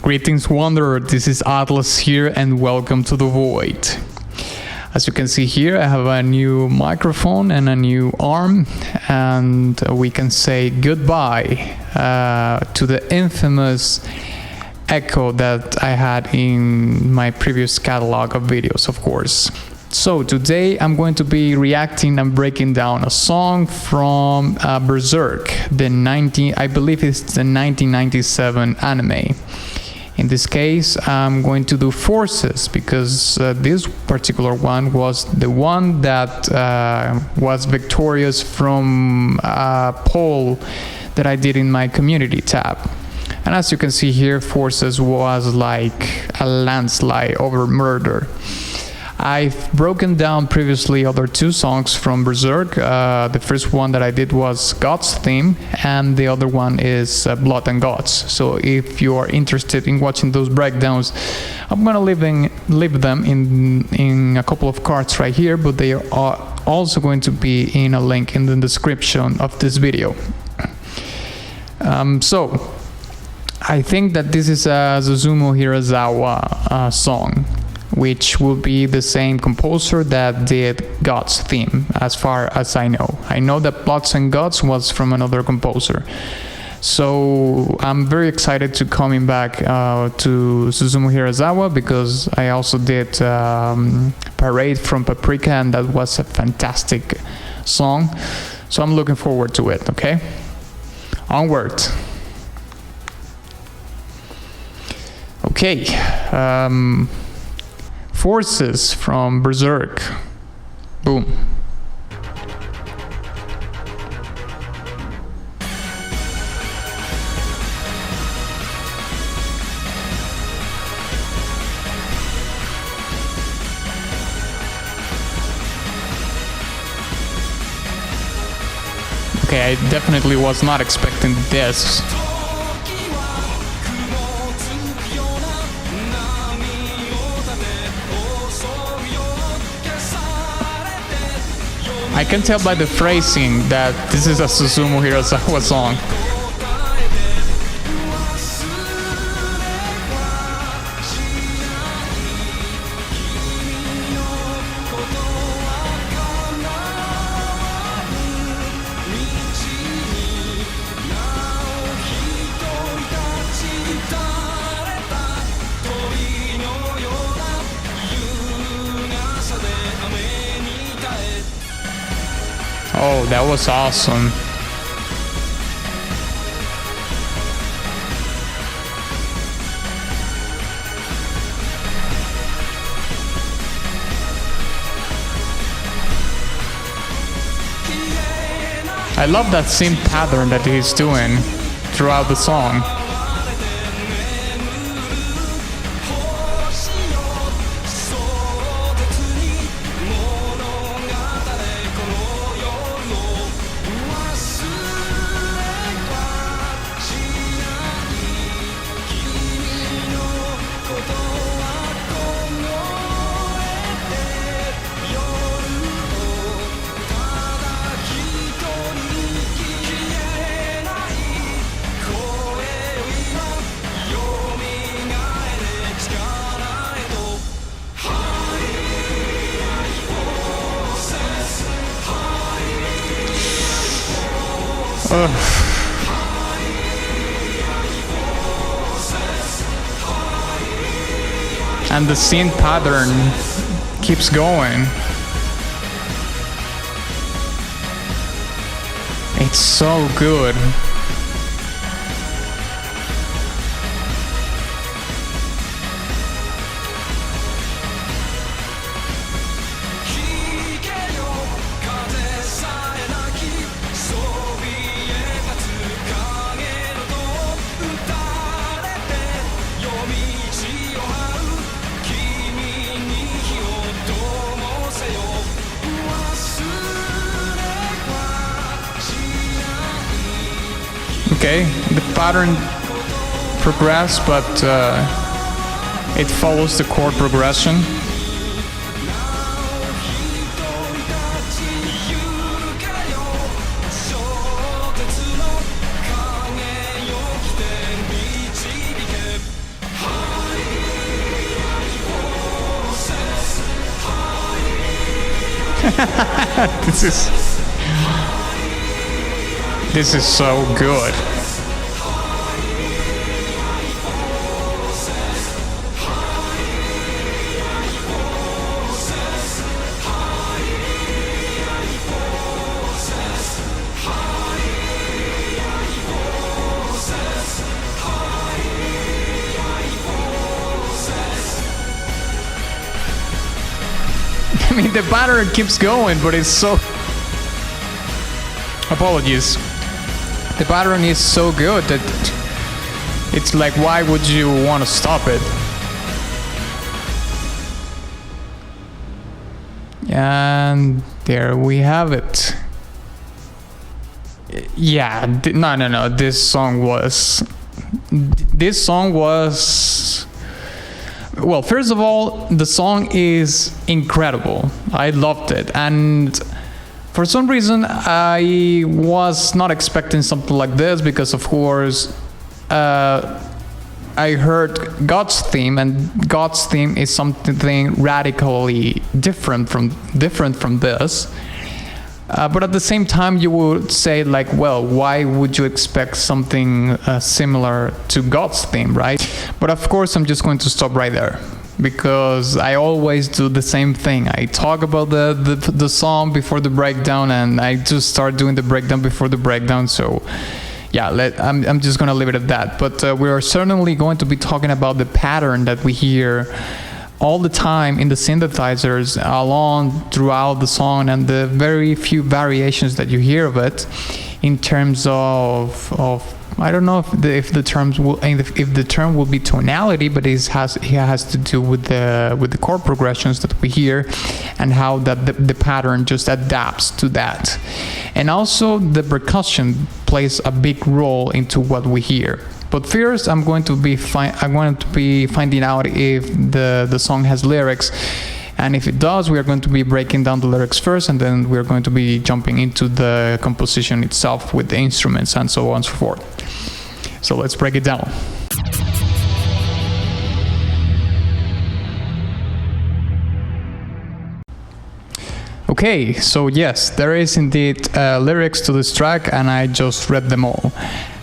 Greetings Wanderer, this is Atlas here and welcome to the Void. As you can see here, I have a new microphone and a new arm, and we can say goodbye to the infamous echo that I had in my previous catalog of videos, of course. So today I'm going to be reacting and breaking down a song from Berserk, I believe it's the 1997 anime. In this case, I'm going to do Forces because this particular one was the one that was victorious from a poll that I did in my community tab. And as you can see here, Forces was like a landslide over Murder. I've broken down previously other two songs from Berserk. The first one that I did was God's Theme, and the other one is Blood and Gods. So if you are interested in watching those breakdowns, I'm gonna leave them in a couple of cards right here, but they are also going to be in a link in the description of this video. So I think that this is a Susumu Hirasawa song, which will be the same composer that did God's Theme, as far as I know. I know that Bloods and Gods was from another composer. So I'm very excited to coming back to Susumu Hirasawa, because I also did Parade from Paprika, and that was a fantastic song. So I'm looking forward to it, okay? Onward. Okay. Forces from Berserk. Boom. Okay, I definitely was not expecting this. I can tell by the phrasing that this is a Susumu Hirasawa song. Oh, that was awesome. I love that same pattern that he's doing throughout the song. And the scene pattern keeps going. It's so good. Okay, the pattern progresses, but it follows the chord progression. This is so good. I mean, the pattern keeps going, but it's so... Apologies. The pattern is so good that it's like, why would you want to stop it? And there we have it. Yeah, no. This song was... Well, first of all, the song is incredible. I loved it, and for some reason I was not expecting something like this, because of course I heard God's theme, and God's theme is something radically different from this. But at the same time, you would say, like, well, why would you expect something similar to God's theme, right? But of course, I'm just going to stop right there, because I always do the same thing. I talk about the song before the breakdown, and I just start doing the breakdown before the breakdown. So yeah, I'm just going to leave it at that. But we are certainly going to be talking about the pattern that we hear all the time in the synthesizers along throughout the song, and the very few variations that you hear of it in terms of I don't know if the term will be tonality, but it has to do with the chord progressions that we hear, and how that the pattern just adapts to that. And also the percussion plays a big role into what we hear. But first, I'm going to be finding out if the song has lyrics, and if it does, we are going to be breaking down the lyrics first, and then we're going to be jumping into the composition itself with the instruments and so on and so forth. So let's break it down. Okay, so yes, there is indeed lyrics to this track, and I just read them all.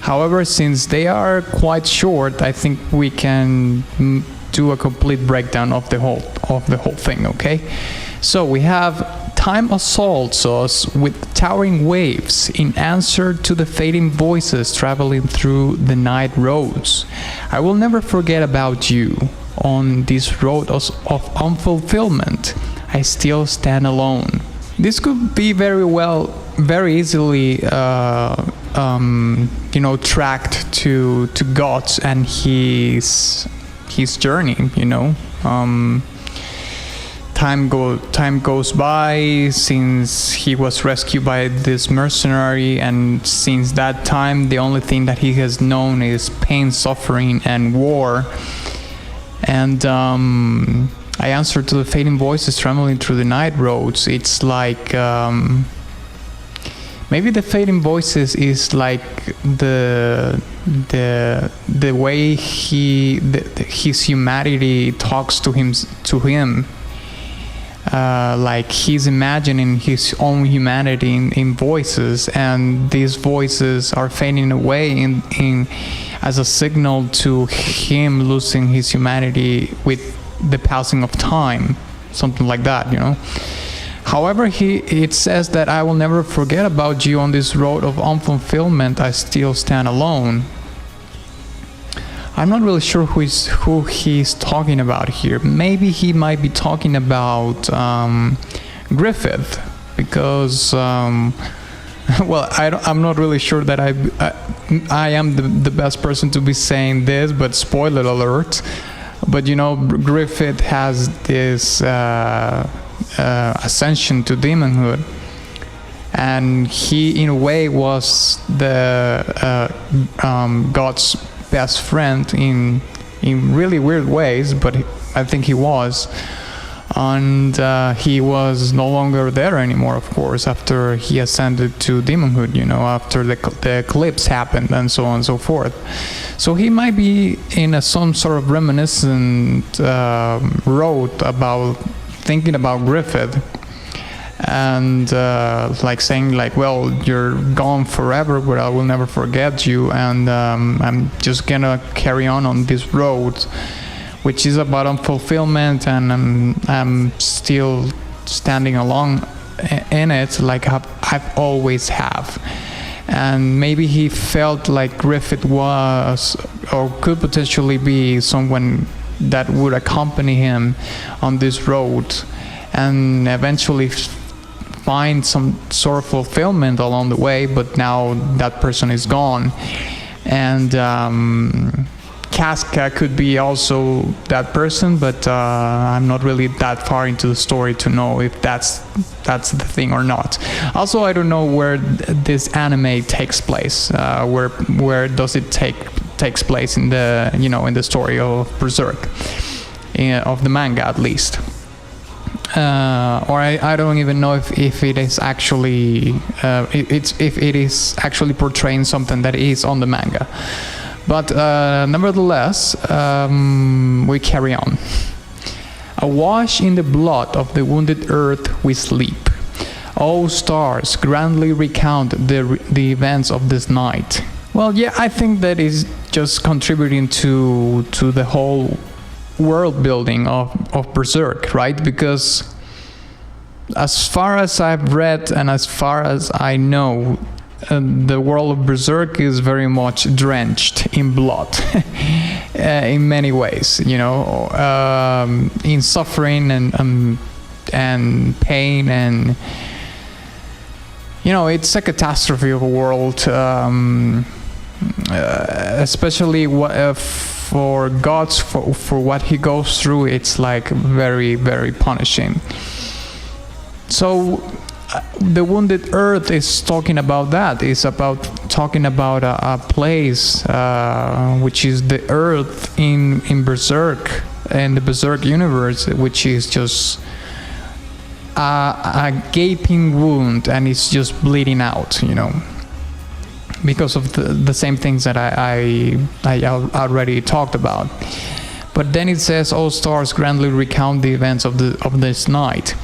However, since they are quite short, I think we can do a complete breakdown of the whole thing, okay? So we have time assaults us with towering waves in answer to the fading voices traveling through the night roads. I will never forget about you. On this road of unfulfillment, I still stand alone. This could be very easily tracked to God and his journey, you know. Time goes by since he was rescued by this mercenary, and since that time the only thing that he has known is pain, suffering, and war. And I answer to the fading voices trembling through the night roads. It's like maybe the fading voices is like the way his humanity talks to him. Like he's imagining his own humanity in voices, and these voices are fading away in as a signal to him losing his humanity with the passing of time, something like that, you know. However, it says that I will never forget about you. On this road of unfulfillment, I still stand alone. I'm not really sure who he's talking about here. Maybe he might be talking about Griffith, because well, I'm not really sure that I am the best person to be saying this, but spoiler alert. But you know, Griffith has this ascension to demonhood, and he in a way was the God's best friend in really weird ways, but I think he was. And he was no longer there anymore, of course, after he ascended to demonhood, you know, after the eclipse happened and so on and so forth. So he might be in some sort of reminiscent road about thinking about Griffith. and like saying like, well, you're gone forever, but I will never forget you, and I'm just gonna carry on this road, which is about unfulfillment, and I'm still standing along in it, like I've always have. And maybe he felt like Griffith was, or could potentially be, someone that would accompany him on this road and eventually find some sort of fulfillment along the way, but now that person is gone. And Casca could be also that person, but I'm not really that far into the story to know if that's the thing or not. Also, I don't know where this anime takes place. Where does it takes place in the in the story of Berserk, of the manga at least. Or I don't even know if it is actually if it is actually portraying something that is on the manga. But nevertheless, we carry on. Awash in the blood of the wounded earth we sleep. O stars, grandly recount the events of this night. Well, yeah, I think that is just contributing to the whole world building of Berserk, right? Because as far as I've read and as far as I know, the world of Berserk is very much drenched in blood in many ways, in suffering and pain, and it's a catastrophe of a world, especially for gods, for what he goes through. It's like very, very punishing. So the wounded earth is talking about that. It's talking about a place which is the earth in Berserk, and the Berserk universe, which is just a gaping wound, and it's just bleeding out, because of the same things that I already talked about. But then it says, all stars grandly recount the events of this night.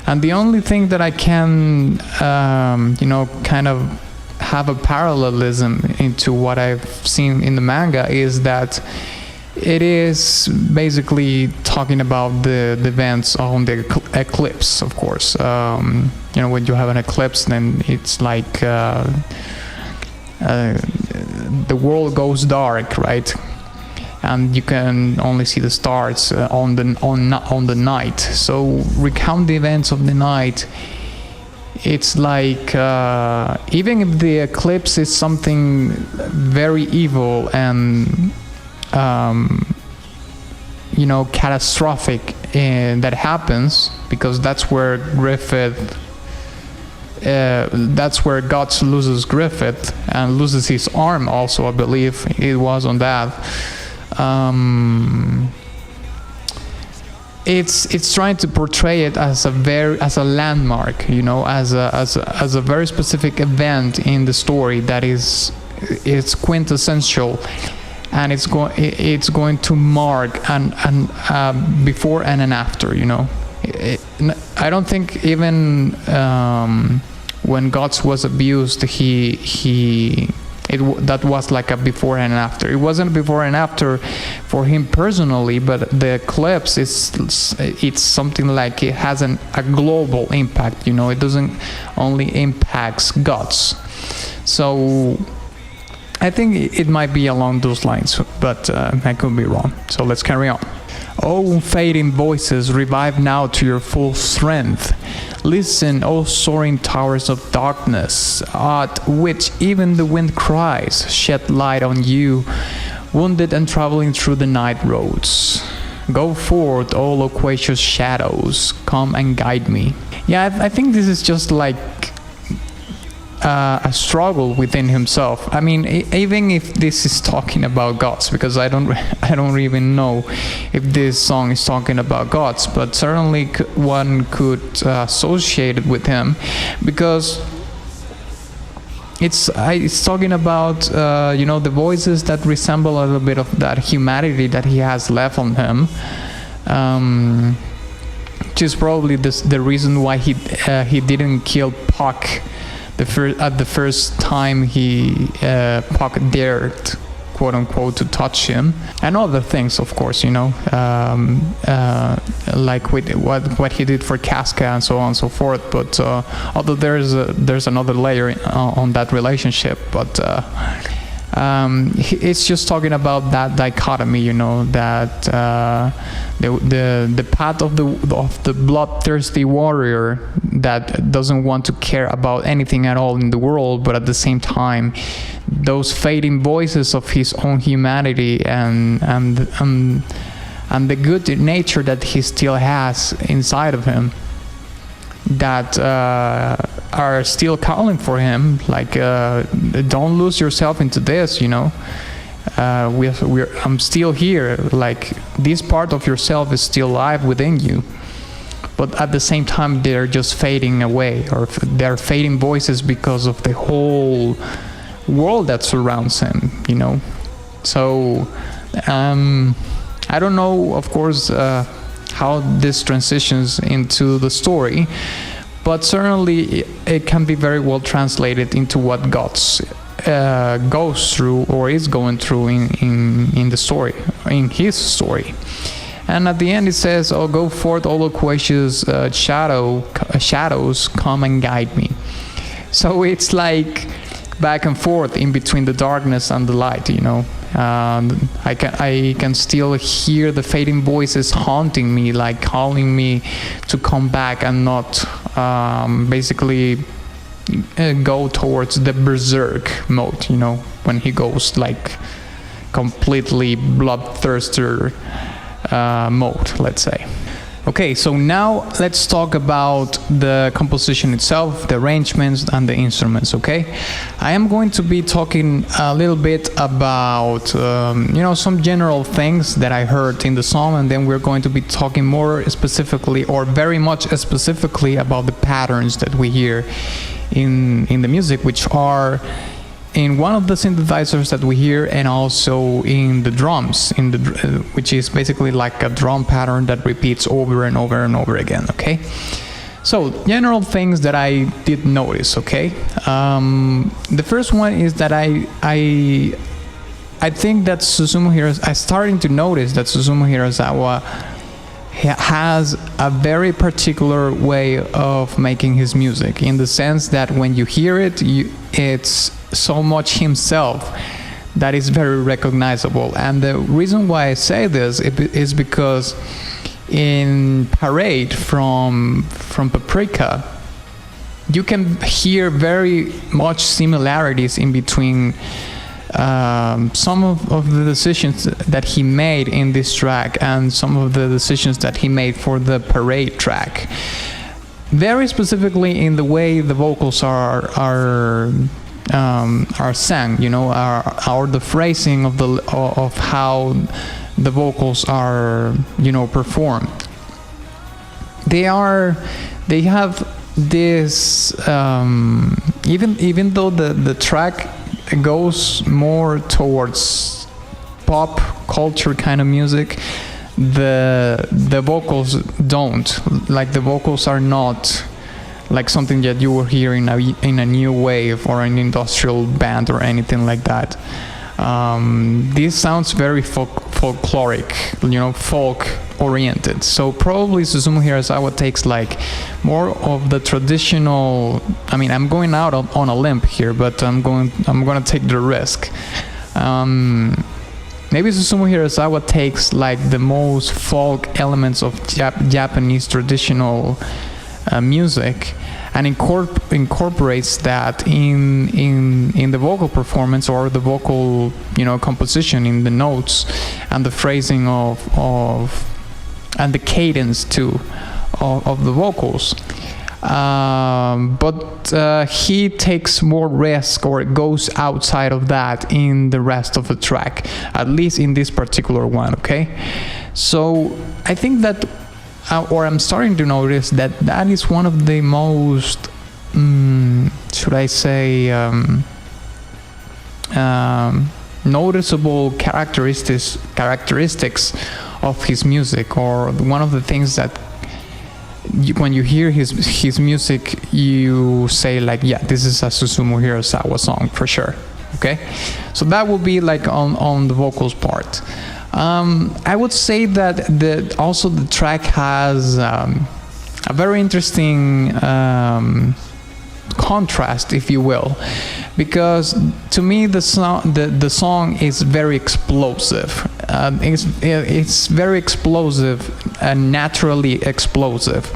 And the only thing that I can, kind of have a parallelism into what I've seen in the manga is that it is basically talking about the events on the eclipse, of course. When you have an eclipse, then it's like the world goes dark, right? And you can only see the stars on the night. So recount the events of the night. It's like even if the eclipse is something very evil and catastrophic that happens, because that's where Griffith. That's where Guts loses Griffith and loses his arm. Also, I believe it was on that. It's trying to portray it as a landmark, as a very specific event in the story that it's quintessential, and it's going to mark an before and an after. I don't think even when Guts was abused, that was like a before and after. It wasn't before and after for him personally, but the eclipse it's something like it has a global impact. It doesn't only impacts Guts. So I think it might be along those lines, but I could be wrong. So let's carry on. O fading voices, revive now to your full strength. Listen, O soaring towers of darkness, at which even the wind cries, shed light on you, wounded and traveling through the night roads. Go forth, O loquacious shadows, come and guide me. Yeah, I think this is just like a struggle within himself. I mean, even if this is talking about gods, because I don't even know if this song is talking about gods, but certainly one could associate it with him, because it's talking about the voices that resemble a little bit of that humanity that he has left on him. which is probably the reason why he didn't kill Puck at the first time Puck dared, quote unquote, to touch him, and other things, of course, like with what he did for Casca and so on and so forth. But although there's another layer on that relationship, but it's just talking about that dichotomy, that the path of the bloodthirsty warrior that doesn't want to care about anything at all in the world, but at the same time, those fading voices of his own humanity and the good nature that he still has inside of him, that are still calling for him, like, don't lose yourself into this, I'm still here, like, this part of yourself is still alive within you. But at the same time, they're just fading away, or they're fading voices because of the whole world that surrounds him, So I don't know, of course, how this transitions into the story, but certainly it can be very well translated into what Guts goes through or is going through in the story, in his story. And at the end it says, "Oh, go forth, all loquacious shadows, come and guide me." So it's like back and forth in between the darkness and the light, I can still hear the fading voices haunting me, like calling me to come back and not basically go towards the Berserk mode, when he goes like completely bloodthirster mode, let's say. Okay, so now let's talk about the composition itself, the arrangements and the instruments, okay? I am going to be talking a little bit about, some general things that I heard in the song, and then we're going to be talking more specifically, or very much specifically, about the patterns that we hear in the music, which are in one of the synthesizers that we hear, and also in the drums, which is basically like a drum pattern that repeats over and over and over again, okay? So, general things that I did notice, okay? The first one is that I think that I'm starting to notice that Susumu Hirasawa has a very particular way of making his music, in the sense that when you hear it, it's so much himself that is very recognizable. And the reason why I say this is because in Parade from Paprika, you can hear very much similarities in between some of the decisions that he made in this track and some of the decisions that he made for the Parade track. Very specifically in the way the vocals are sang, or the phrasing of how the vocals are, performed. They have this, even though the track goes more towards pop culture kind of music, the vocals don't. Like, the vocals are not like something that you will hear in a new wave or an industrial band or anything like that. This sounds very folkloric, folk oriented. So probably Susumu Hirasawa takes like more of the traditional. I mean, I'm going out on a limb here, but I'm gonna take the risk. Maybe Susumu Hirasawa takes like the most folk elements of Japanese traditional music and incorporates that in the vocal performance, or the vocal composition, in the notes and the phrasing of and the cadence too of the vocals. But he takes more risk, or goes outside of that in the rest of the track, at least in this particular one, okay? So I think that, or I'm starting to notice that is one of the most, should I say, noticeable characteristics of his music, or one of the things that when you hear his music, you say like, yeah, this is a Susumu Hirasawa song for sure. Okay, so that will be like on the vocals part. I would say that also the track has a very interesting contrast, if you will, because to me the song is very explosive. It's very explosive and naturally explosive,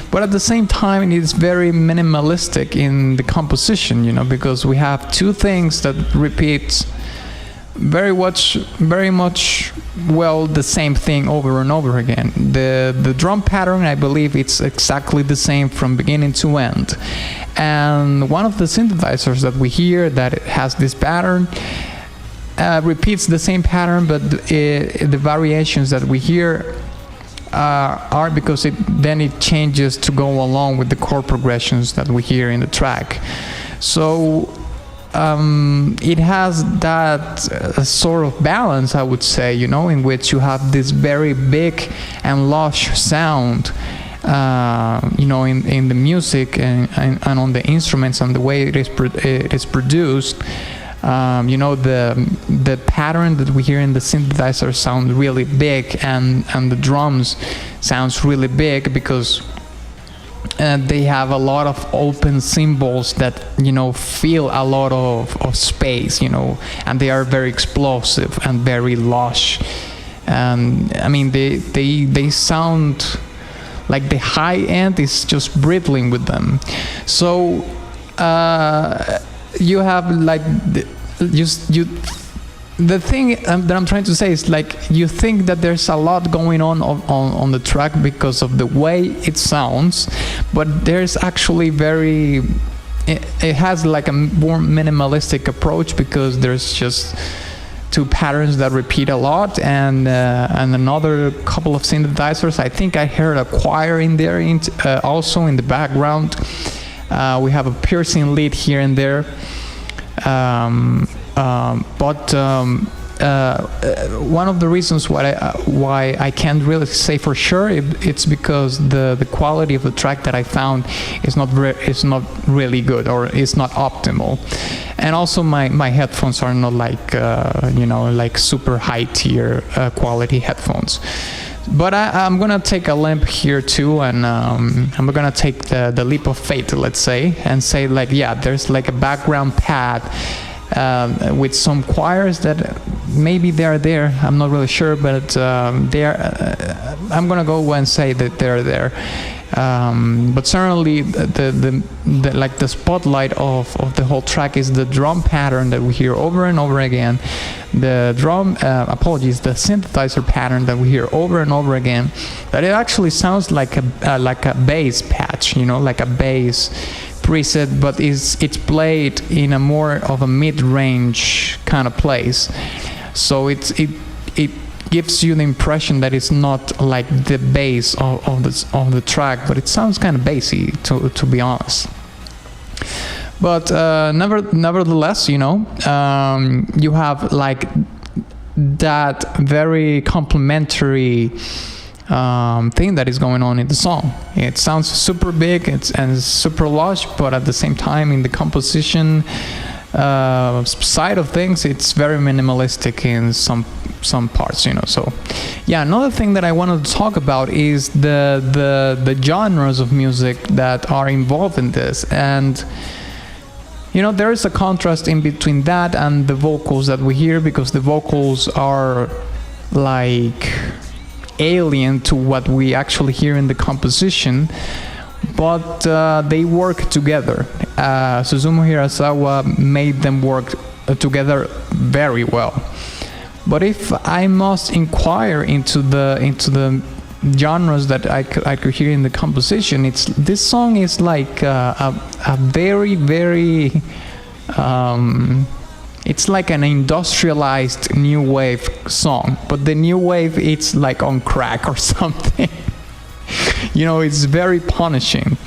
but at the same time it's very minimalistic in the composition, you know, because we have two things that repeat very much well the same thing over and over again. The drum pattern, I believe it's exactly the same from beginning to end, and one of the synthesizers that we hear that has this pattern repeats the same pattern, but the variations that we hear are because then it changes to go along with the chord progressions that we hear in the track. So it has that sort of balance, I would say, you know, in which you have this very big and lush sound, you know, in the music and on the instruments and the way it is produced. You know, the pattern that we hear in the synthesizer sounds really big, and the drums sounds really big because they have a lot of open cymbals that, you know, fill a lot of space, you know, and they are very explosive and very lush. And I mean, they sound like the high end is just brittling with them. So you have like the thing that I'm trying to say is like, you think that there's a lot going on the track because of the way it sounds, but there's actually it has like a more minimalistic approach, because there's just two patterns that repeat a lot, and another couple of synthesizers. I think I heard a choir in there also in the background. We have a piercing lead here and there. But one of the reasons why I can't really say for sure, it's because the quality of the track that I found is not really good, or is not optimal, and also my headphones are not like you know, like super high tier quality headphones. But I'm gonna take a leap here too, and I'm gonna take the leap of faith, let's say, and say like, yeah, there's like a background pad with some choirs that maybe they're there. I'm not really sure, but they're. I'm gonna go and say that they're there. But certainly, the spotlight of the whole track is the drum pattern that we hear over and over again. The the synthesizer pattern that we hear over and over again. That it actually sounds like a bass patch, you know, like a bass preset, but it's played in a more of a mid-range kind of place. So it gives you the impression that it's not like the bass of the track, but it sounds kind of bassy, to be honest. But nevertheless, you know, you have like that very complementary thing that is going on in the song. It sounds super big and super lush, but at the same time, in the composition side of things, it's very minimalistic in some parts, you know. So yeah, another thing that I wanted to talk about is the genres of music that are involved in this. And you know, there is a contrast in between that and the vocals that we hear, because the vocals are like alien to what we actually hear in the composition, but they work together. Susumu Hirasawa made them work together very well. But if I must inquire into the genres that I could hear in the composition, this song is like a very, very it's like an industrialized new wave song, but the new wave, it's like on crack or something. You know, it's very punishing.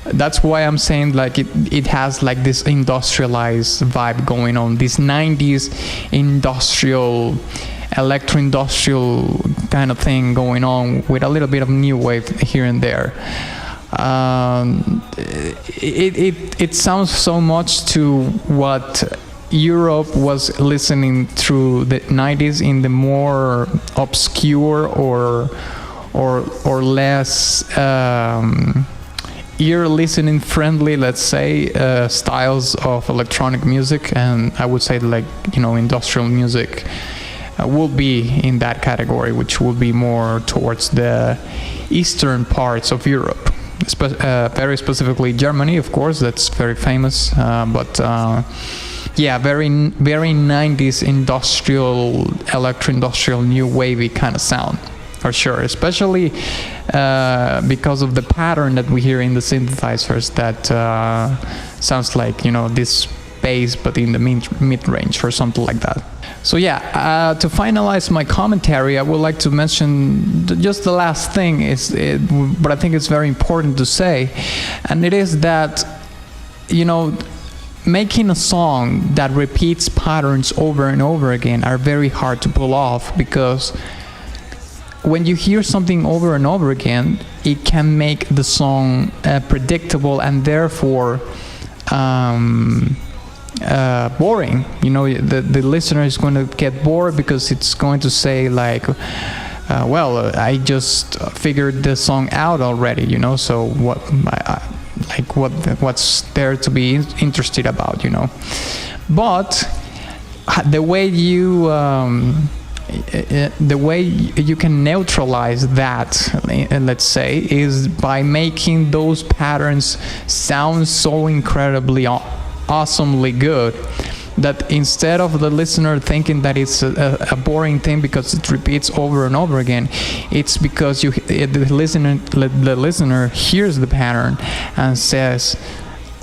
That's why I'm saying like it has like this industrialized vibe going on, this 90s industrial electro-industrial kind of thing going on with a little bit of new wave here and there. It sounds so much to what Europe was listening through the 90s in the more obscure or less ear listening friendly, let's say, styles of electronic music, and I would say like, you know, industrial music will be in that category, which will be more towards the eastern parts of Europe. Very specifically Germany, of course, that's very famous, but yeah, very 90s industrial, electro-industrial, new wavy kind of sound, for sure, especially because of the pattern that we hear in the synthesizers that sounds like, you know, this bass but in the mid-range or something like that. So yeah, to finalize my commentary, I would like to mention just the last thing, but I think it's very important to say, and it is that, you know, making a song that repeats patterns over and over again are very hard to pull off, because when you hear something over and over again, it can make the song predictable and therefore boring. You know, the listener is going to get bored because it's going to say like, well, I just figured the song out already, you know, so what's there to be interested about, you know. But the way you can neutralize that, let's say, is by making those patterns sound so incredibly awesomely good that instead of the listener thinking that it's a boring thing because it repeats over and over again, it's because the listener hears the pattern and says,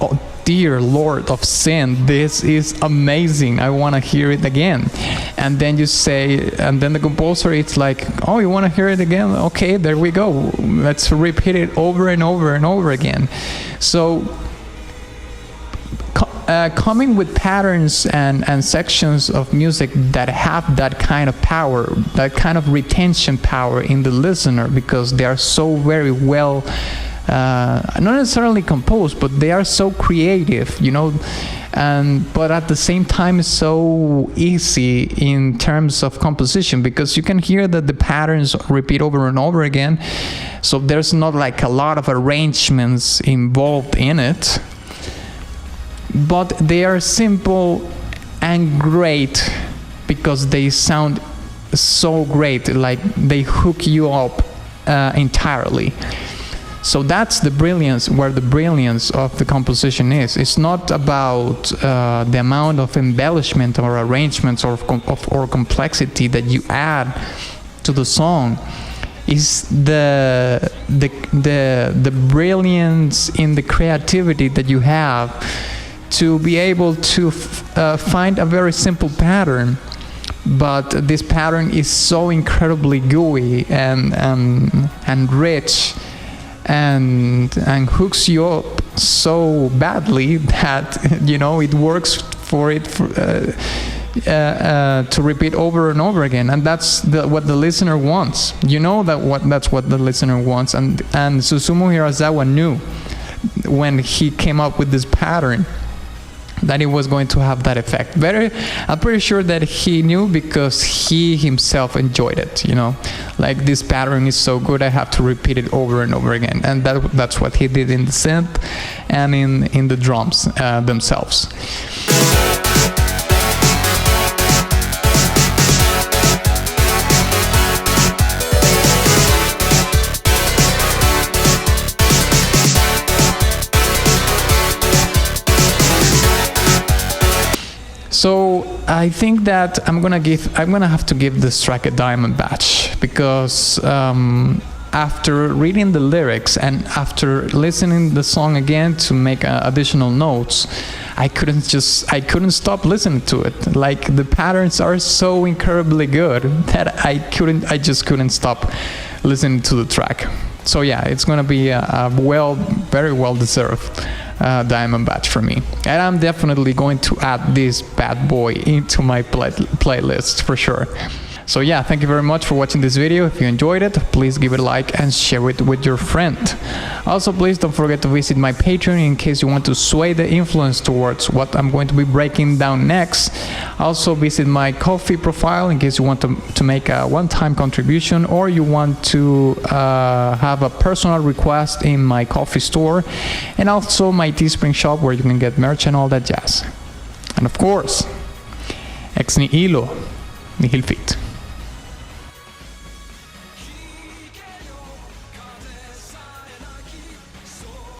"Oh dear Lord of sin, this is amazing, I want to hear it again." And then you say, and then the composer, it's like, "Oh, you want to hear it again? Okay, there we go, let's repeat it over and over and over again." So coming with patterns and sections of music that have that kind of power, that kind of retention power in the listener, because they are so very well, not necessarily composed, but they are so creative, you know, but at the same time so easy in terms of composition, because you can hear that the patterns repeat over and over again, so there's not like a lot of arrangements involved in it. But they are simple and great because they sound so great, like they hook you up entirely. So that's the brilliance, where the brilliance of the composition is. It's not about the amount of embellishment or arrangements or complexity that you add to the song. Is the brilliance in the creativity that you have to be able to find a very simple pattern, but this pattern is so incredibly gooey and rich and hooks you up so badly that, you know, it works for it to repeat over and over again, and that's what the listener wants. You know that's what the listener wants, and Susumu Hirasawa knew when he came up with this pattern that it was going to have that effect. I'm pretty sure that he knew because he himself enjoyed it, you know, like this pattern is so good I have to repeat it over and over again, and that's what he did in the synth and in the drums themselves. So I think that I'm gonna have to give this track a diamond badge, because after reading the lyrics and after listening the song again to make additional notes, I couldn't stop listening to it. Like, the patterns are so incredibly good that I just couldn't stop listening to the track. So yeah, it's gonna be a very well deserved diamond badge for me, and I'm definitely going to add this bad boy into my playlist for sure. So yeah, thank you very much for watching this video. If you enjoyed it, please give it a like and share it with your friend. Also, please don't forget to visit my Patreon in case you want to sway the influence towards what I'm going to be breaking down next. Also, visit my Ko-fi profile in case you want to make a one-time contribution, or you want to have a personal request in my Ko-fi store, and also my Teespring shop where you can get merch and all that jazz. And of course, ex nihilo nihil fit.